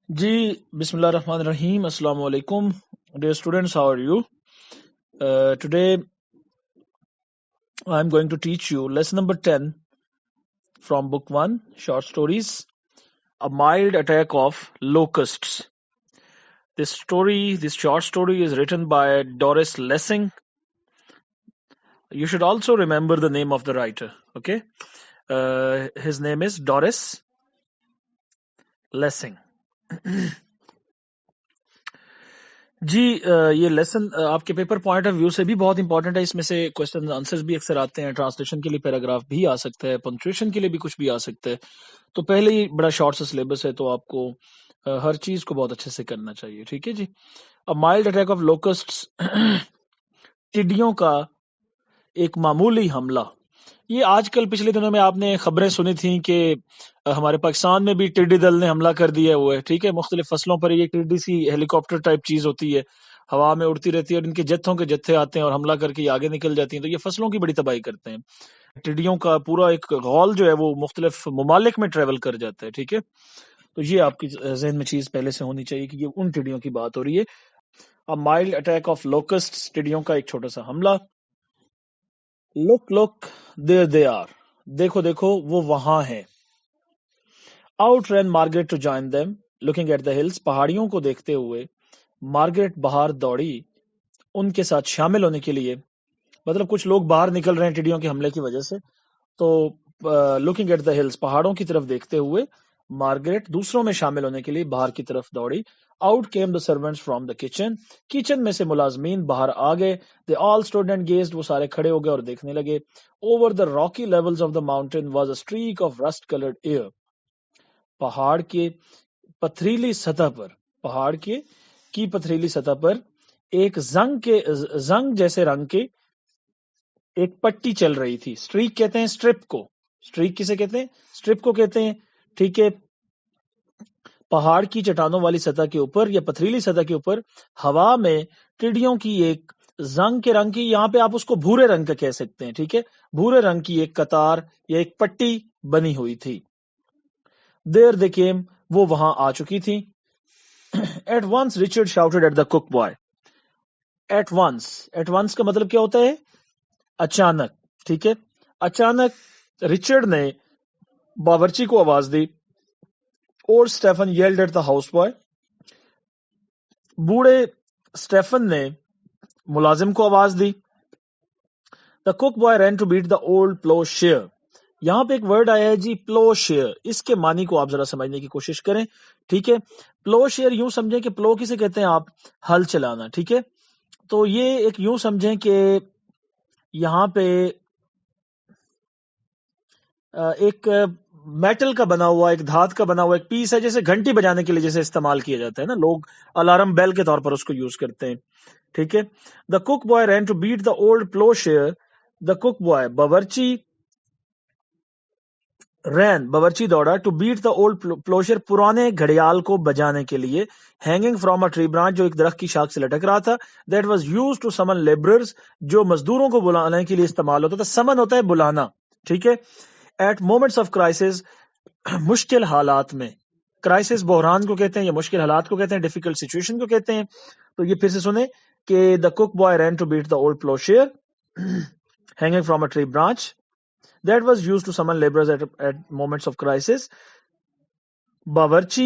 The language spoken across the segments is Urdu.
جی بسم اللہ الرحمن الرحیم. السلام علیکم. Dear students, how are you? Today I'm going to teach you lesson number 10 from book 1, short stories, A Mild Attack of Locusts. This short story is written by Doris Lessing. You should also remember the name of the writer, okay? His name is Doris Lessing. جی یہ لیسن آپ کے پیپر پوائنٹ آف ویو سے بھی بہت امپورٹنٹ ہے. اس میں سے کوشچن آنسرز بھی اکثر آتے ہیں. ٹرانسلیشن کے لیے پیراگراف بھی آ سکتا ہے, پنکچویشن کے لیے بھی کچھ بھی آ سکتا ہے. تو پہلے ہی بڑا شارٹ سا سلیبس ہے, تو آپ کو ہر چیز کو بہت اچھے سے کرنا چاہیے. ٹھیک ہے جی. مائلڈ اٹیک آف لوکسٹس, ٹڈیوں کا ایک معمولی حملہ. یہ آج کل پچھلے دنوں میں آپ نے خبریں سنی تھیں کہ ہمارے پاکستان میں بھی ٹڈی دل نے حملہ کر دیا ہوا ہے. ٹھیک ہے, مختلف فصلوں پر یہ ٹڈی سی ہیلی کاپٹر ٹائپ چیز ہوتی ہے, ہوا میں اڑتی رہتی ہے اور ان کے جتھوں کے جتھے آتے ہیں اور حملہ کر کے یہ آگے نکل جاتی ہیں. تو یہ فصلوں کی بڑی تباہی کرتے ہیں. ٹڈیوں کا پورا ایک غول جو ہے وہ مختلف ممالک میں ٹریول کر جاتا ہے. ٹھیک ہے, تو یہ آپ کی ذہن میں چیز پہلے سے ہونی چاہیے کہ یہ ان ٹڈیوں کی بات ہو رہی ہے. مائلڈ اٹیک آف لوکسٹس, ٹڈیوں کا ایک چھوٹا سا حملہ. لک دیر دے آر, دیکھو دیکھو وہ وہاں ہیں. Out ran Margaret to join them looking at the hills, پہاڑیوں کو دیکھتے ہوئے مارگریٹ باہر دوڑی ان کے ساتھ شامل ہونے کے لیے. مطلب کچھ لوگ باہر نکل رہے ہیں ٹڈیوں کے حملے کی وجہ سے, تو لوکنگ ایٹ دا ہلس, پہاڑوں کی طرف دیکھتے ہوئے مارگریٹ دوسروں میں شامل ہونے کے لیے باہر کی طرف دوڑی. Out came the servants from the kitchen, kitchen میں سے ملازمین باہر آ گئے. دے آل اسٹوڈ اینڈ گیزڈ, وہ سارے کھڑے ہو گئے اور دیکھنے لگے. Over the rocky levels of the mountain was a streak of rust coloured air, پہاڑ کے پتھریلی سطح پر, پہاڑ کی پتھریلی سطح پر ایک زنگ جیسے رنگ کے ایک پٹی چل رہی تھی. اسٹریک کہتے ہیں اسٹرپ کو, اسٹریک کسے کہتے ہیں, اسٹرپ کو کہتے ہیں. ٹھیک ہے, پہاڑ کی چٹانوں والی سطح کے اوپر یا پتھریلی سطح کے اوپر ہوا میں ٹڈیوں کی ایک زنگ کے رنگ کی, یہاں پہ آپ اس کو بھورے رنگ کا کہہ سکتے ہیں. ٹھیک ہے, بھورے رنگ کی ایک قطار یا ایک پٹی بنی ہوئی تھی. دیر دے کیم, وہ وہاں آ چکی تھی. At once Richard shouted at the cook boy. At once کا مطلب کیا ہوتا ہے, اچانک. ٹھیک ہے, اچانک ریچرڈ نے باورچی کو آواز دی. اور Stephen yelled at the house boy, بوڑھے اسٹیفن نے ملازم کو آواز دی. The cook boy ran to beat the old ploughshare. یہاں پہ ایک ورڈ آیا ہے جی, پلو شیئر. اس کے معنی کو آپ ذرا سمجھنے کی کوشش کریں. ٹھیک ہے, پلو شیئر یوں سمجھیں کہ پلو کسے کہتے ہیں آپ, ہل چلانا. ٹھیک ہے, تو یہ ایک یوں سمجھیں کہ یہاں پہ ایک میٹل کا بنا ہوا, ایک دھات کا بنا ہوا ایک پیس ہے, جیسے گھنٹی بجانے کے لیے جیسے استعمال کیا جاتا ہے نا, لوگ الارم بیل کے طور پر اس کو یوز کرتے ہیں. ٹھیک ہے, the cook boy ran to beat the old ploughshare. The cook boy, باورچی باورچی دوڑا, to beat the old ploughshare, پرانے گھڑیال کو بجانے کے لیے. Hanging from a tree branch, جو ایک درخت کی شاخ سے لٹک رہا تھا. That was used to summon labourers, جو مزدوروں کو بلانے کے لیے استعمال ہوتا تھا. سمن ہوتا ہے بلانا. ٹھیک ہے, ایٹ مومنٹس آف کرائسس, مشکل حالات میں. کرائسس بحران کو کہتے ہیں یا مشکل حالات کو کہتے ہیں, ڈیفیکلٹ سچویشن کو کہتے ہیں. تو یہ پھر سے سنیں کہ the cook boy ran to beat the old ploughshare hanging from a tree branch. That was used to summon laborers at moments of crisis. باورچی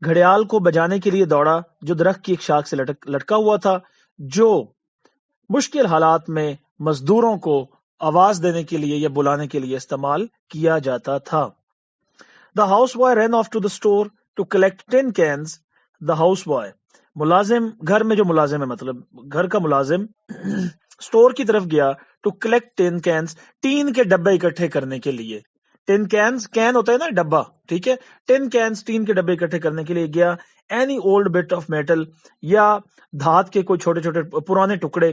گھڑیال کو بجانے کے لیے دوڑا, جو درخت کی ایک شاخ سے لٹکا ہوا تھا, جو مشکل حالات میں مزدوروں کو آواز دینے کے لیے یا بلانے کے لیے استعمال کیا جاتا تھا. The houseboy ran off to the store to collect tin cans. The houseboy, ملازم, گھر میں جو ملازم ہے, مطلب گھر کا ملازم اسٹور کی طرف گیا. ٹو کلیکٹ ٹین کینس, ٹین کے ڈبے اکٹھے کرنے کے لیے. ٹین کینس, کین ہوتا ہے نا ڈبا. ٹھیک ہے, ٹین کینس, ٹین کے ڈبے اکٹھے کرنے کے لیے گیا. Any old bit of metal, یا دھات کے کوئی چھوٹے چھوٹے پرانے ٹکڑے.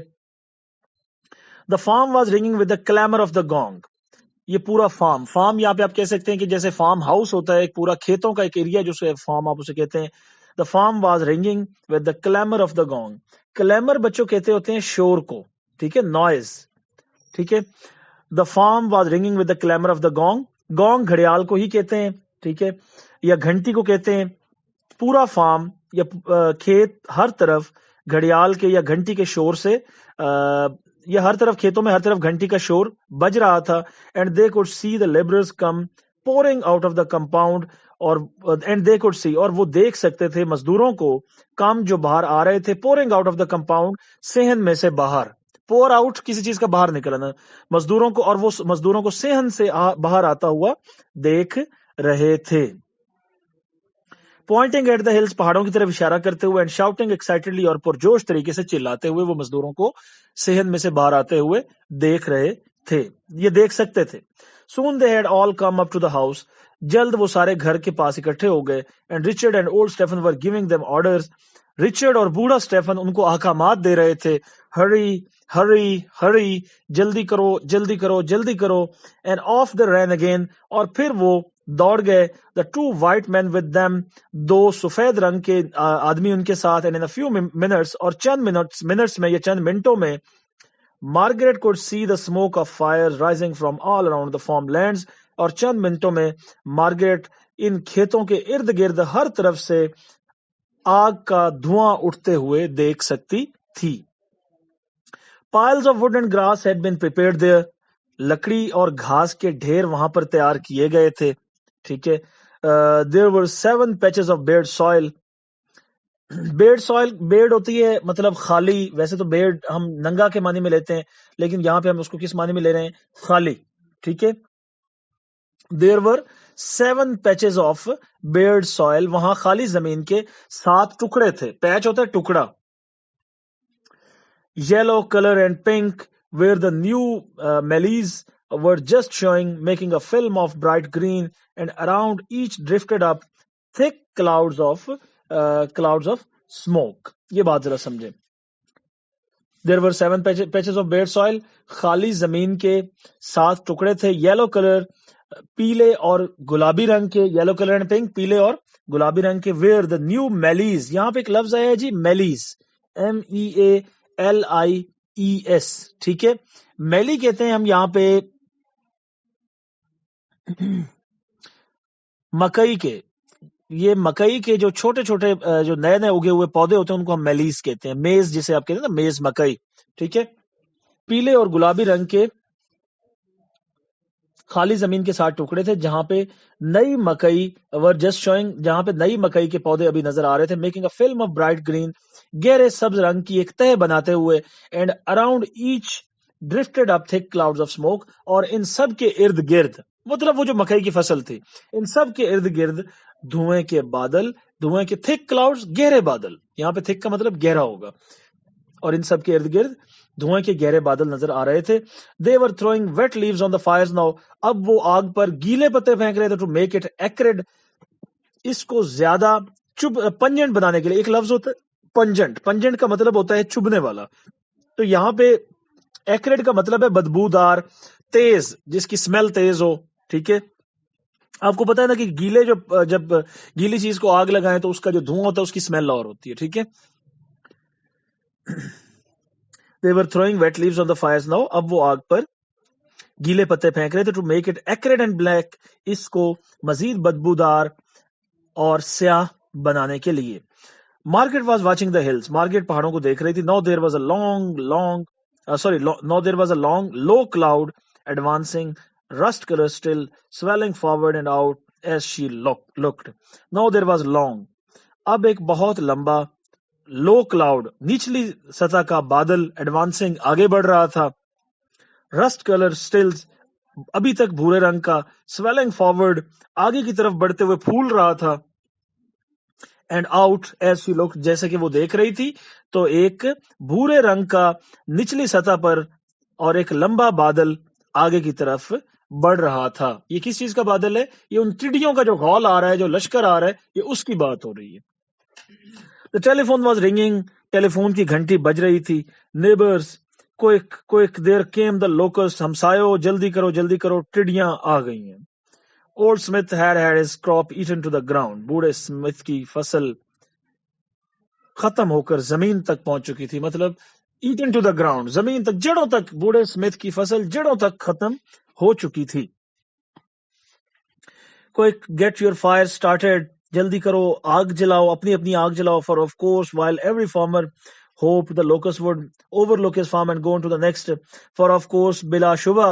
The farm was ringing with the clamour of the gong. یہ پورا فارم یہاں پہ آپ کہہ سکتے ہیں کہ جیسے فارم ہاؤس ہوتا ہے, ایک پورا کھیتوں کا ایک ایریا جو فارم آپ اسے کہتے ہیں. The farm was ringing with the clamour of the gong. Clamour بچوں کہتے ہوتے ہیں شور کو. ٹھیک ہے, نوائز. ٹھیک ہے, the farm was ringing with the clamour of the gong. Gong گھڑیال کو ہی کہتے ہیں. ٹھیک ہے, یا گھنٹی کو کہتے ہیں. پورا فارم یا کھیت ہر طرف گھڑیال کے یا گھنٹی کے شور سے, یا ہر طرف کھیتوں میں ہر طرف گھنٹی کا شور بج رہا تھا. And they could see the labourers come pouring out of the compound, اور اینڈ دے کوڈ سی, اور وہ دیکھ سکتے تھے مزدوروں کو کم جو باہر آ رہے تھے, pouring out of the compound صحن میں سے باہر. پور آؤٹ کسی چیز کا باہر نکلنا مزدوروں کو, اور وہ مزدوروں کو صحن سے باہر آتا ہوا دیکھ رہے تھے. پوائنٹنگ ایٹ دا ہلز, پہاڑوں کی طرف اشارہ کرتے ہوئے, اینڈ شاؤٹنگ ایکسائٹڈلی, اور پرجوش طریقے سے چلاتے ہوئے وہ مزدوروں کو صحن میں سے باہر آتے ہوئے دیکھ رہے تھے, یہ دیکھ سکتے تھے. Soon they had all come up to the house, جلد وہ سارے گھر کے پاس اکٹھے ہو گئے. And Richard and old Stephen were giving them orders, Richard اور بوڑھا اسٹیفن ان کو احکامات دے رہے تھے. ہری ہری ہری, جلدی کرو جلدی کرو جلدی کرو. And off the ran again, اور پھر وہ دوڑ گئے. The two white men with them, دو سفید رنگ کے آدمی ان کے ساتھ. And in a few minutes, اور چند منٹس میں یا چند منٹوں میں, Margaret could see the smoke of fires rising from all around the farmlands, اور چند منٹوں میں مارگریٹ ان کھیتوں کے ارد گرد ہر طرف سے آگ کا دھواں اٹھتے ہوئے دیکھ سکتی تھی. piles of wood and grass had been prepared there, لکڑی اور گھاس کے ڈھیر وہاں پر تیار کیے گئے تھے. ٹھیک ہے. there were 7 patches of bared soil. Bared soil, bared ہوتی ہے مطلب خالی, ویسے تو بیڈ ہم ننگا کے معنی میں لیتے ہیں, لیکن یہاں پہ ہم اس کو کس معنی میں لے رہے ہیں, خالی. ٹھیک ہے. there were 7 patches of bared soil, وہاں خالی زمین کے 7 ٹکڑے تھے. پیچ ہوتا ہے ٹکڑا. yellow color and pink, where the new maize were just showing, making a film of bright green, and around each drifted up thick clouds of smoke. یہ بات ذرا سمجھیں. There were 7 patches of bare soil, خالی زمین کے 7 ٹکڑے تھے. yellow color, پیلے اور گلابی رنگ کے, yellow color and pink, پیلے اور گلابی رنگ کے. where the new maize, یہاں پہ ایک لفظ آیا ہے جی, maize, MEALIES. ٹھیک ہے. میلی کہتے ہیں ہم یہاں پہ مکئی کے, یہ مکئی کے جو چھوٹے چھوٹے جو نئے نئے اگے ہوئے پودے ہوتے ہیں ان کو ہم میلیز کہتے ہیں. میز جسے آپ کہتے ہیں نا, میز مکئی. ٹھیک ہے. پیلے اور گلابی رنگ کے خالی زمین کے 7 ٹکڑے تھے جہاں پہ نئی مکئی ور جسٹ شوئنگ, جہاں پہ نئی مکئی کے پودے ابھی نظر آ رہے تھے. Making a film of bright green, گہرے سبز رنگ کی ایک تہ بناتے ہوئے. اینڈ اراؤنڈ ایچ ڈرفٹڈ اپ تھک کلاؤڈز آف اسموک, اور ان سب کے ارد گرد, مطلب وہ جو مکئی کی فصل تھی, ان سب کے ارد گرد دھوئیں کے بادل, دھوئیں کے تھک کلاؤڈز, گہرے بادل. یہاں پہ تھک کا مطلب گہرا ہوگا, اور ان سب کے ارد گرد دھوئیں کے گہرے بادل نظر آ رہے تھے. They were throwing wet leaves on the fires now, اب وہ آگ پر گیلے پتے پھینک رہے تھے. To make it acrid, اس کو زیادہ پنجنٹ بنانے کے لیے. ایک لفظ ہوتا ہے پنجنٹ, پنجنٹ کا مطلب ہوتا ہے چبھنے والا. تو یہاں پہ ایکریڈ کا مطلب ہے بدبودار, تیز, جس کی اسمیل تیز ہو. ٹھیک ہے. آپ کو پتا ہے نا کہ گیلے جب گیلی چیز کو آگ لگائیں تو اس کا جو دھواں ہوتا ہے اس کی اسمیل اور ہوتی ہے. ٹھیک ہے. They were throwing wet leaves on the fires now, اب وہ آگ پر گیلے پتے پھینک رہے تھے. To make it acrid and black, اس کو مزید بدبودار اور سیاہ بنانے کے لیے. Margaret was watching the hills, Margaret پہاڑوں کو دیکھ رہی تھی. Now there was a long low cloud advancing, rust color still swelling forward and out as she looked. Now there was long, اب ایک بہت لمبا, لو کلاؤڈ, نچلی سطح کا بادل, ایڈوانسنگ, آگے بڑھ رہا تھا. رسٹ کلر سٹل, ابھی تک بھورے رنگ کا. سویلنگ فارورڈ, آگے کی طرف بڑھتے ہوئے پھول رہا تھا. اینڈ آؤٹ ایز شی لک, جیسے کہ وہ دیکھ رہی تھی تو ایک بھورے رنگ کا نچلی سطح پر اور ایک لمبا بادل آگے کی طرف بڑھ رہا تھا. یہ کس چیز کا بادل ہے؟ یہ ان ٹڈیوں کا جو غول آ رہا ہے, جو لشکر آ رہا ہے, یہ اس کی بات ہو رہی ہے. The telephone was ringing, telephone کی گھنٹی بج رہی تھی. Neighbors, quick, there came the locusts, ہمسایوں جلدی کرو, ٹڈیاں آ گئی ہیں. Old Smith had his crop eaten to the ground, بوڑھے اسمتھ کی فصل ختم ہو کر زمین تک پہنچ چکی تھی. مطلب eaten to the ground, زمین تک, جڑوں تک, بوڑھے اسمتھ کی فصل جڑوں تک ختم ہو چکی تھی. Quick, get your fire started. Jaldi karo, aag jalao, apni aag jalao. For of course, while every farmer hoped the locust would overlook his farm and go on to the next. For of course, bila shubha,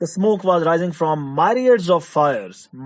the smoke was rising from myriads of fires.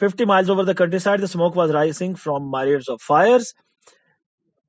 50 miles over the countryside the smoke was rising from myriads of fires.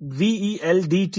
VELDT.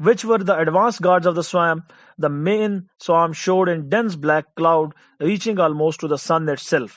which were the advance guards of the swarm, the main swarm showed in dense black cloud reaching almost to the sun itself.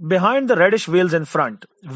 Behind the reddish veils in front.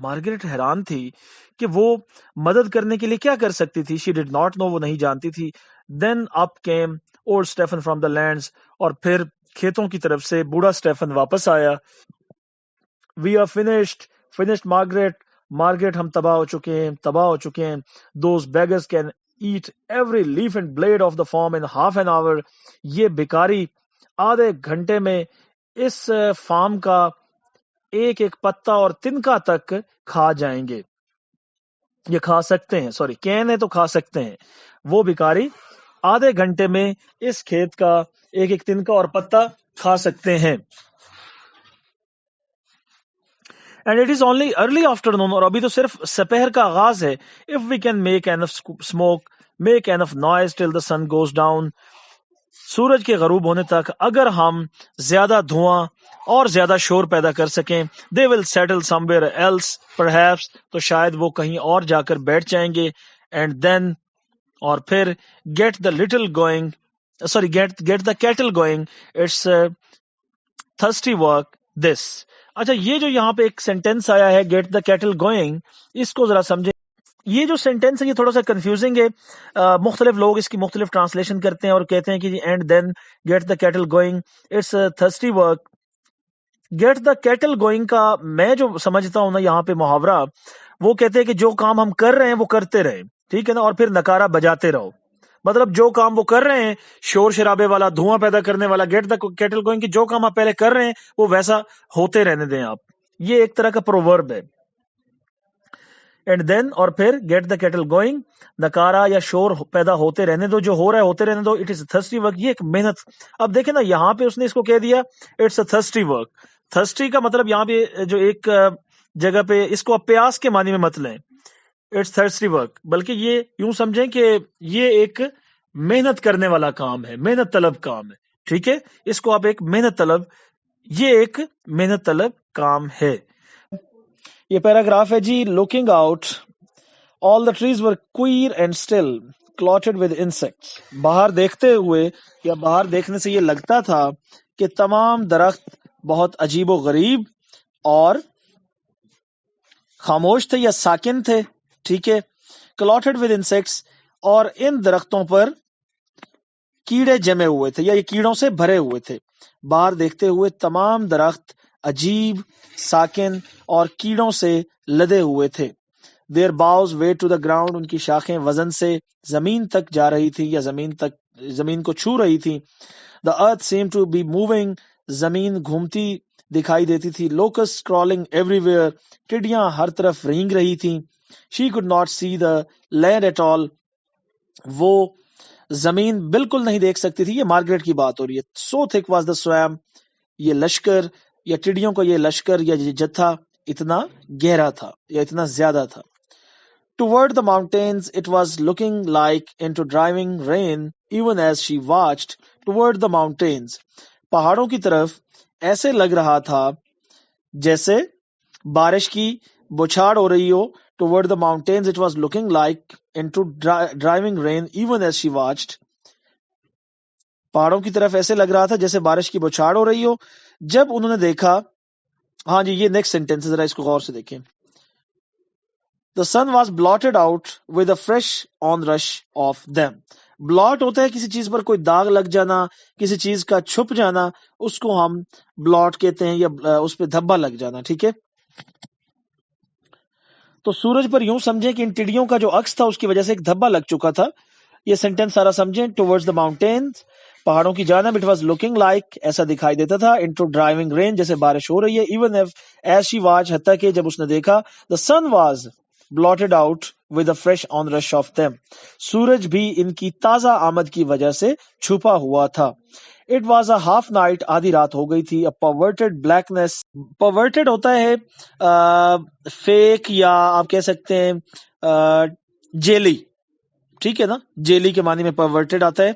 Margaret حیران تھی کہ وہ مدد کرنے کے لیے کیا کر سکتی تھی. شی ڈڈ ناٹ نو، وہ نہیں جانتی تھی. Then up came old Stephen from the lands, اور پھر کھیتوں کی طرف سے بوڑھا اسٹیفن واپس آیا. وی آر فنشڈ مارگریٹ ہم تباہ ہو چکے ہیں. Those beggars can eat every leaf and blade of the farm in half an hour. یہ بیکاری آدھے گھنٹے میں اس فارم کا ایک ایک پتا اور تنکا تک کھا جائیں گے. یہ کھا سکتے ہیں، سوری کین ہے تو کھا سکتے ہیں. وہ بیکاری آدھے گھنٹے میں اس کھیت کا ایک ایک تنکا اور پتا کھا سکتے ہیں. And it is only early afternoon, اور ابھی تو صرف سپہر کا آغاز ہے. If we can make enough smoke, make enough noise till the sun goes down. سورج کے غروب ہونے تک اگر ہم زیادہ دھواں اور زیادہ شور پیدا کر سکیں، they will settle somewhere else perhaps، تو شاید وہ کہیں اور جا کر بیٹھ جائیں گے. and then، اور پھر get the cattle going it's thirsty work this. اچھا، یہ جو یہاں پہ ایک سینٹینس آیا ہے get the cattle going، اس کو ذرا سمجھیں. یہ جو سینٹینس ہے یہ تھوڑا سا کنفیوزنگ ہے. مختلف لوگ اس کی مختلف ٹرانسلیشن کرتے ہیں اور کہتے ہیں کہ and then get the cattle going it's thirsty work. Get the cattle going کا میں جو سمجھتا ہوں نا یہاں پہ محاورہ، وہ کہتے ہیں کہ جو کام ہم کر رہے ہیں وہ کرتے رہیں، ٹھیک ہے نا، اور پھر نکارہ بجاتے رہو. مطلب جو کام وہ کر رہے ہیں شور شرابے والا، دھواں پیدا کرنے والا، گیٹ دا کیٹل گوئنگ، کہ جو کام آپ پہلے کر رہے ہیں وہ ویسا ہوتے رہنے دیں آپ. یہ ایک طرح کا پروورب ہے. اینڈ دین، اور پھر گیٹ دا کیٹل گوئنگ، نکارا یا شور پیدا ہوتے رہنے دو، جو ہو رہا ہے ہوتے رہنے دو. اٹ از تھرسٹی ورک، یہ ایک محنت. اب دیکھیں نا یہاں پہ اس نے اس کو کہہ دیا it's a thirsty work. Thirsty کا مطلب یہاں پہ جو ایک جگہ پہ اس کو آپ پیاس کے معنی میں مت لیں، اٹس تھرسٹی ورک، بلکہ یہ یوں سمجھیں کہ یہ ایک محنت کرنے والا کام ہے، محنت طلب کام ہے. ٹھیک ہے، اس کو آپ ایک محنت طلب، یہ ایک محنت طلب کام ہے. یہ پیراگراف ہے جی. Looking out all the trees were queer and still clotted with insects. باہر دیکھتے ہوئے یا باہر دیکھنے سے یہ لگتا تھا کہ تمام درخت بہت عجیب و غریب اور خاموش تھے یا ساکن تھے. ٹھیک ہے، کلاٹڈ ود انسیکٹس، اور ان درختوں پر کیڑے جمے ہوئے تھے یا یہ کیڑوں سے بھرے ہوئے تھے. باہر دیکھتے ہوئے تمام درخت عجیب، ساکن اور کیڑوں سے لدے ہوئے تھے. دیر bows wait to the ground, ان کی شاخیں وزن سے زمین تک جا رہی تھی یا زمین کو چھو رہی تھی. The earth seemed to be moving, زمین گھومتی دکھائی دیتی تھی. لوکسٹ کرالنگ ایوری ویئر، ٹڈیاں ہر طرف رینگ رہی تھیں. She could not see the land at all, وہ زمین بالکل نہیں دیکھ سکتی تھی. یہ مارگریٹ کی بات ہو رہی ہے. سو تھک واز دا سوام، یہ لشکر یا ٹڈیوں کا یہ لشکر یا یہ جتھا اتنا گہرا تھا یا اتنا زیادہ تھا. Toward the mountains it was looking like into driving rain even as she watched. Toward the mountains، پہاڑوں کی طرف ایسے لگ رہا تھا جیسے بارش کی بوچھاڑ ہو رہی ہو. Toward the mountains it was looking like into driving rain even as she watched. پہاڑوں کی طرف ایسے لگ رہا تھا جیسے بارش کی بوچھاڑ ہو رہی ہو جب انہوں نے دیکھا. ہاں جی، یہ نیکسٹ سینٹینس ذرا اس کو غور سے دیکھیں. The sun was blotted out with a fresh onrush of them. Blot ہوتا ہے کسی چیز پر کوئی داغ لگ جانا، کسی چیز کا چھپ جانا، اس کو ہم بلاٹ کہتے ہیں، یا اس پہ دھبا لگ جانا. ٹھیک ہے، تو سورج پر یوں سمجھیں کہ ان ٹڈیوں کا جو عکس تھا اس کی وجہ سے ایک دھبا لگ چکا تھا. یہ سینٹینس سارا سمجھیں. ٹوورڈز دا ماؤنٹینز، پہاڑوں کی جانب. اٹ واز لوکنگ لائک، ایسا دکھائی دیتا تھا. انٹو ڈرائیونگ رین، جیسے بارش ہو رہی ہے. ایون ایز شی واچ، حتیٰ کہ جب اس نے دیکھا. دا سن was blotted out with a fresh onrush of them. سورج بھی ان کی تازہ آمد کی وجہ سے چھپا ہوا تھا. It was a half night، آدھی رات ہو گئی تھی. A perverted blackness، perverted ہوتا ہے فیک، یا آپ کہہ سکتے ہیں جیلی. ٹھیک ہے نا، جیلی کے معنی میں perverted آتا ہے.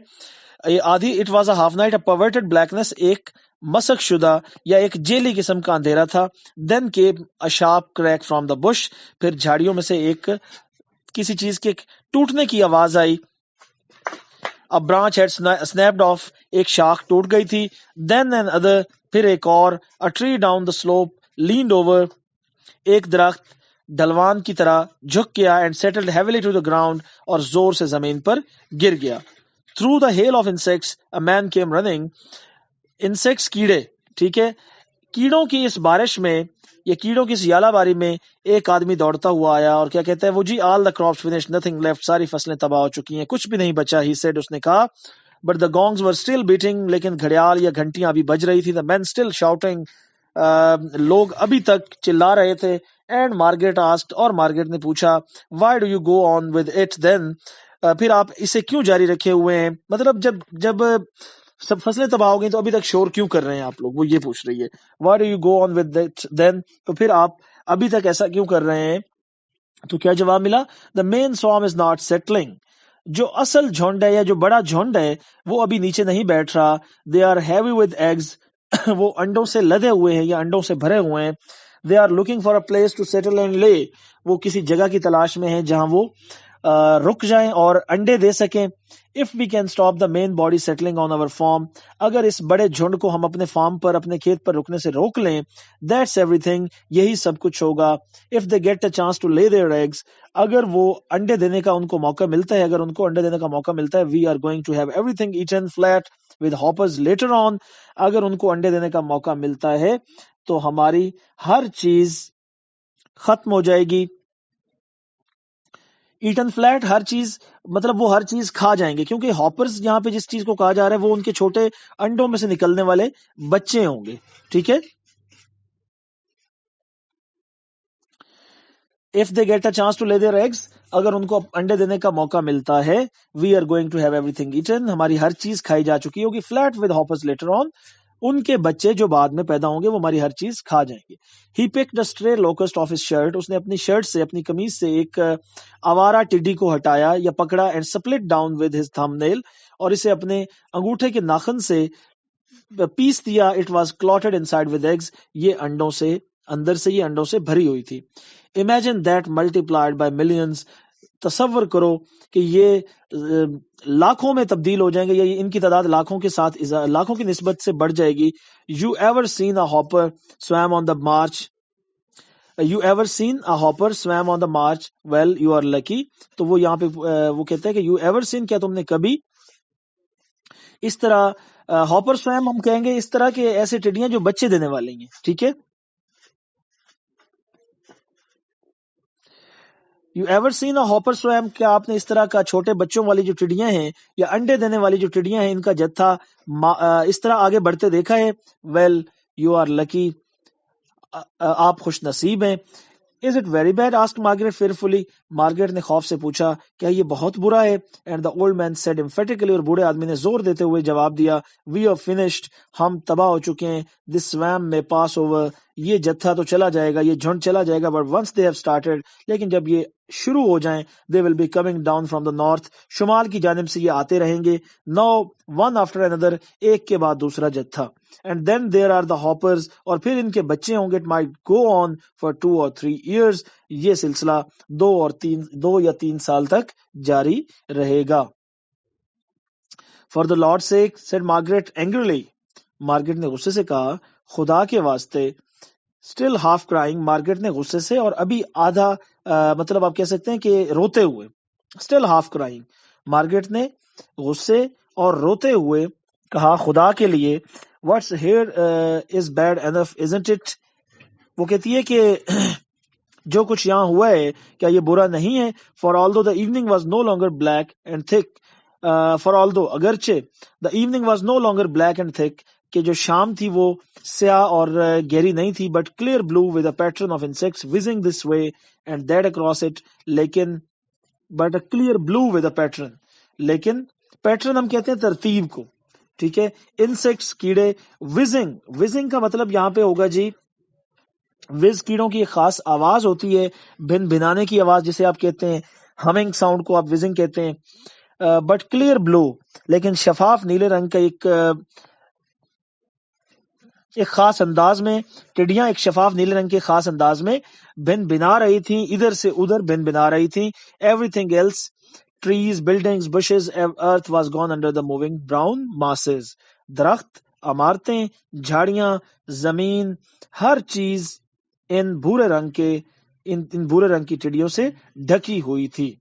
آدھی It was a half night، a perverted blackness، ایک مسخ شدہ یا ایک جیلی قسم کا اندھیرا تھا. Then came a sharp crack from the bush، پھر جھاڑیوں میں سے ایک کسی چیز کے ٹوٹنے کی آواز آئی. A branch had snapped off، ایک شاخ ٹوٹ گئی تھی. Then another، پھر ایک اور. A tree down the slope leaned over، ایک درخت ڈلوان کی طرح جھک گیا and settled heavily to the ground اور زور سے زمین پر گر گیا. Through the hail of insects a man came running. Insects کیڑے، ٹھیک ہے، کیڑوں کی اس بارش میں یا کیڑوں کی اس یالہ باری میں ایک آدمی دوڑتا ہوا آیا اور کیا کہتا ہے وہ جی all the crops finish nothing left, ساری فصلیں تباہ ہو چکی ہیں، کچھ بھی نہیں بچا. ہی سیڈ، اس نے کہا. But the gongs were still beating, لیکن گھڑیال یا گھنٹیاں ابھی بج رہی تھی. دا مین اسٹل شاؤٹنگ، لوگ ابھی تک چلا رہے تھے. اینڈ مارگریٹ آسکڈ، اور مارگریٹ نے پوچھا why do you go on with it then, پھر آپ اسے کیوں جاری رکھے ہوئے ہیں، مطلب جب سب فصلیں تباہ ہو گئی تو ابھی تک شور کیوں کر رہے ہیں آپ لوگ، وہ یہ پوچھ رہی ہے. Why do you go on with it then, تو پھر آپ ابھی تک ایسا کیوں کر رہے ہیں. تو کیا جواب ملا؟ دا مین سوارم از ناٹ سیٹلنگ، جو اصل جھنڈ ہے یا جو بڑا جھنڈ ہے وہ ابھی نیچے نہیں بیٹھ رہا. They are heavy with eggs, وہ انڈوں سے لدے ہوئے ہیں یا انڈوں سے بھرے ہوئے ہیں. They are looking for a place to settle and lay, وہ کسی جگہ کی تلاش میں ہیں جہاں وہ رک جائیں اور انڈے دے سکیں. If we can stop the main body settling on over farm, اگر اس بڑے جھنڈ کو ہم اپنے فارم پر، اپنے کھیت پر رکنے سے روک لیں، دیٹس ایوری تھنگ، یہی سب کچھ ہوگا. If they get a chance to lay their eggs, اگر وہ انڈے دینے کا ان کو موقع ملتا ہے، اگر ان کو انڈے دینے کا موقع ملتا ہے، we are going to have everything eaten flat with hoppers later on, اگر ان کو انڈے دینے کا موقع ملتا ہے تو ہماری ہر چیز ختم ہو جائے گی. ایٹن فلیٹ، ہر چیز مطلب وہ ہر چیز کھا جائیں گے، کیونکہ ہاپرز یہاں پہ جس چیز کو کہا جا رہا ہے وہ ان کے چھوٹے انڈوں میں سے نکلنے والے بچے ہوں گے. ٹھیک ہے. If they get a chance to lay their eggs، اگر ان کو انڈے دینے کا موقع ملتا ہے، we are going to have everything eaten، ہماری ہر چیز کھائی جا چکی ہوگی. flat with hoppers later on، ان کے بچے جو بعد میں پیدا ہوں گے وہ ہماری ہر چیز کھا جائیں گے. He picked a stray locust off his shirt، اس نے اپنی شرٹ سے، اپنی قمیض سے ایک آوارہ ٹڈی کو ہٹایا یا پکڑا. and split down with his thumbnail، اور اسے اپنے انگوٹھے کے ناخن سے پیس دیا. it was clotted inside with eggs، یہ انڈوں سے، اندر سے یہ انڈوں سے بھری ہوئی تھی. Imagine that multiplied by millions، تصور کرو کہ یہ لاکھوں میں تبدیل ہو جائیں گے یا ان کی تعداد لاکھوں کے ساتھ لاکھوں کی نسبت سے بڑھ جائے گی. You ever seen a hopper swam on the march؟ You ever seen a hopper swam on the march؟ Well you are lucky. تو وہ یہاں پہ وہ کہتے ہیں کہ you ever seen، کیا تم نے کبھی اس طرح ہاپر سویم ہم کہیں گے اس طرح کے ایسے ٹڈیاں جو بچے دینے والی ہیں. ٹھیک ہے. You ever seen a hopper swim, کیا آپ نے اس طرح کا چھوٹے بچوں والی جو ٹڈیاں ہیں یا انڈے دینے والی جو ٹڈیاں ہیں ان کا جتھا اس طرح آگے بڑھتے دیکھا ہے؟ ویل یو آر لکی، آپ خوش نصیب ہیں. Is it very bad؟ asked Margaret fearfully، Margaret نے خوف سے پوچھا کیا یہ بہت برا ہے؟ And the old man said emphatically، اور بوڑھے آدمی نے زور دیتے ہوئے جواب دیا we are finished، ہم تباہ ہو چکے ہیں. This swam may pass over، یہ جتھا تو چلا جائے گا، یہ جھنڈ چلا جائے گا. But once they have started، لیکن جب یہ شروع ہو جائیں they will be coming down from the north، شمال کی جانب سے یہ آتے رہیں گے. Now one after another، ایک کے بعد دوسرا جتھا. And then there are the hoppers، اور پھر ان کے بچے ہوں گے. It might go on for 2 or 3 years، یہ سلسلہ 2 یا 3 سال تک جاری رہے گا. For the Lord's sake said Margaret angrily، Margaret نے غصے سے کہا خدا کے واسطے. Still half crying، مارگریٹ نے غصے سے اور ابھی آدھا مطلب آپ کہہ سکتے ہیں کہ روتے ہوئے. Still half crying، مارگریٹ نے غصے اور روتے ہوئے کہا خدا کے لیے. What's here is bad enough isn't it؟ وہ کہتی ہے کہ جو کچھ یہاں ہوا ہے کیا یہ برا نہیں ہے؟ For although the evening was no longer black and thick، for although اگرچہ the evening was no longer black and thick، کہ جو شام تھی وہ سیاہ اور گہری نہیں تھی. But clear blue with a pattern of insects whizzing this way and that across it، لیکن but a clear blue with a pattern، لیکن پیٹرن ہم کہتے ہیں ترتیب کو. ٹھیک ہے. انسیکٹس کیڑے. وزنگ کا مطلب یہاں پہ ہوگا جی وز کیڑوں کی ایک خاص آواز ہوتی ہے، بھن بھنانے کی آواز جسے آپ کہتے ہیں، ہمنگ ساؤنڈ کو آپ وزنگ کہتے ہیں. بٹ کلیئر بلو، لیکن شفاف نیلے رنگ کا ایک خاص انداز میں، ٹڈیاں ایک شفاف نیلے رنگ کے خاص انداز میں بھن بنا رہی تھیں، ادھر سے ادھر بھن بنا رہی تھیں. Everything else, trees, buildings, bushes, earth was gone under the moving brown masses، درخت، عمارتیں، جھاڑیاں، زمین، ہر چیز ان بھورے رنگ کے ان بھورے رنگ کی ٹڈیوں سے ڈھکی ہوئی تھی.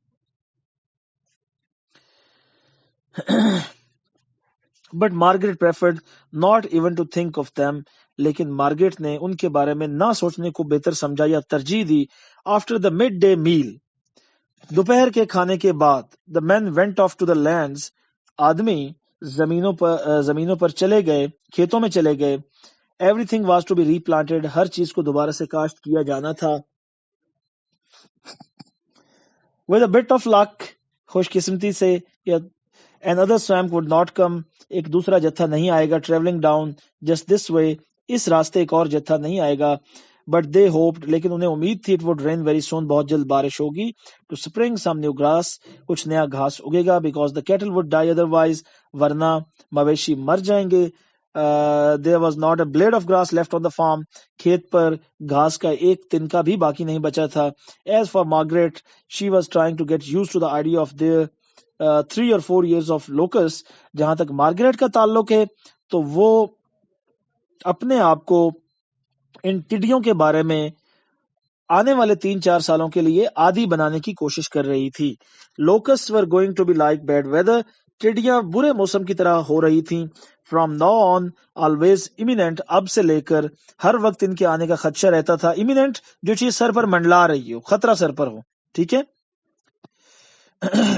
But Margaret preferred not even to think of them. لیکن مارگریٹ نے ان کے بارے میں نہ سوچنے کو بہتر سمجھا یا ترجیح دی. After the midday meal, دوپہر کے کھانے کے بعد، the men went off to the lands. آدمی زمینوں پر چلے گئے، کھیتوں میں چلے گئے. Everything was to be replanted. ہر چیز کو دوبارہ سے کاشت کیا جانا تھا. With a bit of luck, خوش قسمتی سے، یا another swamp would not come. ایک دوسرا جتھا نہیں آئے گا. traveling down just this way. اس راستے ایک اور جتھا نہیں آئے گا. but they hoped، لیکن انہیں امید تھی، it would rain very soon، بہت جلد بارش ہوگی. to spring some new grass، کچھ نیا گھاس اگے گا. because the cattle would die otherwise، ورنہ مویشی مر جائیں گے. there was not a blade of grass left on the farm. کھیت پر گھاس کا ایک تنکا بھی باقی نہیں بچا تھا. as for Margaret، she was trying to get used to the idea of their 3 or 4 years of locust. جہاں تک مارگریٹ کا تعلق ہے تو وہ اپنے آپ کو ان ٹڈیوں کے بارے میں آنے والے 3-4 سالوں کے لیے عادی بنانے کی کوشش کر رہی تھی. locusts were going to be like bad weather. ٹڈیاں برے موسم کی طرح ہو رہی تھیں. from now on always imminent، اب سے لے کر ہر وقت ان کے آنے کا خدشہ رہتا تھا. imminent، جو چیز سر پر منڈلا رہی ہو، خطرہ سر پر ہو. ٹھیک ہے.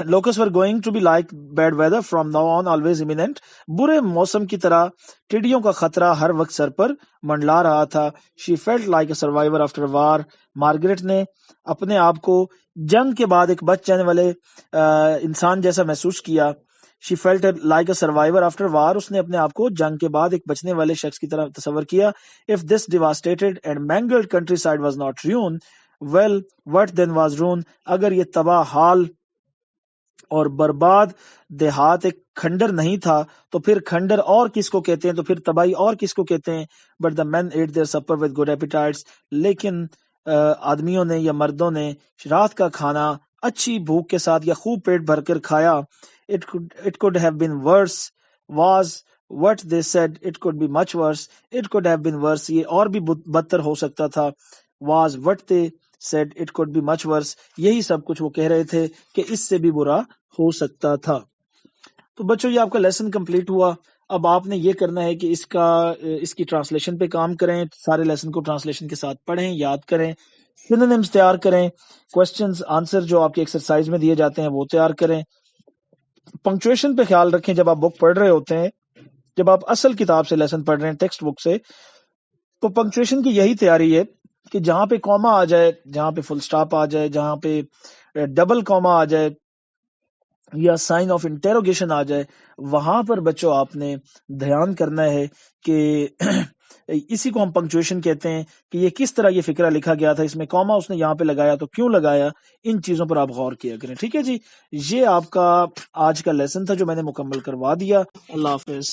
locusts were going to be like bad weather from now on always imminent. برے موسم کی طرح ٹڈیوں کا خطرہ ہر وقت سر پر منڈلا رہا تھا. she felt like a survivor after war. Margaret نے اپنے آپ کو جنگ کے بعد ایک بچ جانے والے انسان جیسا محسوس کیا. she felt like a survivor after war. اس نے اپنے آپ کو جنگ کے بعد ایک بچنے والے شخص کی طرح تصور کیا. if this devastated and mangled countryside was not ruin، well what then was ruin؟ اگر یہ تباہ حال اور برباد دیہات ایک کھنڈر نہیں تھا تو پھر کھنڈر اور کس کو کہتے ہیں، تو پھر تباہی اور کس کو کہتے ہیں. But the men ate their supper with good appetites. لیکن آدمیوں نے یا مردوں نے رات کا کھانا اچھی بھوک کے ساتھ یا خوب پیٹ بھر کر کھایا. it could have been worse was what they said. it could be much worse. it could have been worse، یہ اور بھی بدتر ہو سکتا تھا. was what they said it could be much worse، یہی سب کچھ وہ کہہ رہے تھے کہ اس سے بھی برا ہو سکتا تھا. تو بچوں یہ آپ کا لیسن کمپلیٹ ہوا. اب آپ نے یہ کرنا ہے کہ اس کی ٹرانسلیشن پہ کام کریں. سارے لیسن کو ٹرانسلیشن کے ساتھ پڑھیں، یاد کریں، سینونیمز تیار کریں، کوسچنز آنسر جو آپ کے ایکسرسائز میں دیے جاتے ہیں وہ تیار کریں. پنکچویشن پہ خیال رکھیں جب آپ بک پڑھ رہے ہوتے ہیں. جب آپ اصل کتاب سے لیسن پڑھ رہے ہیں، ٹیکسٹ بک سے، تو پنکچویشن کی یہی تیاری ہے کہ جہاں پہ کوما آ جائے، جہاں پہ فل سٹاپ آ جائے، جہاں پہ ڈبل کوما آ جائے یا سائن آف انٹیروگیشن آ جائے، وہاں پر بچوں آپ نے دھیان کرنا ہے کہ اسی کو ہم پنکچویشن کہتے ہیں کہ یہ کس طرح یہ فقرہ لکھا گیا تھا، اس میں کوما اس نے یہاں پہ لگایا تو کیوں لگایا. ان چیزوں پر آپ غور کیا کریں. ٹھیک ہے جی، یہ آپ کا آج کا لیسن تھا جو میں نے مکمل کروا دیا. اللہ حافظ.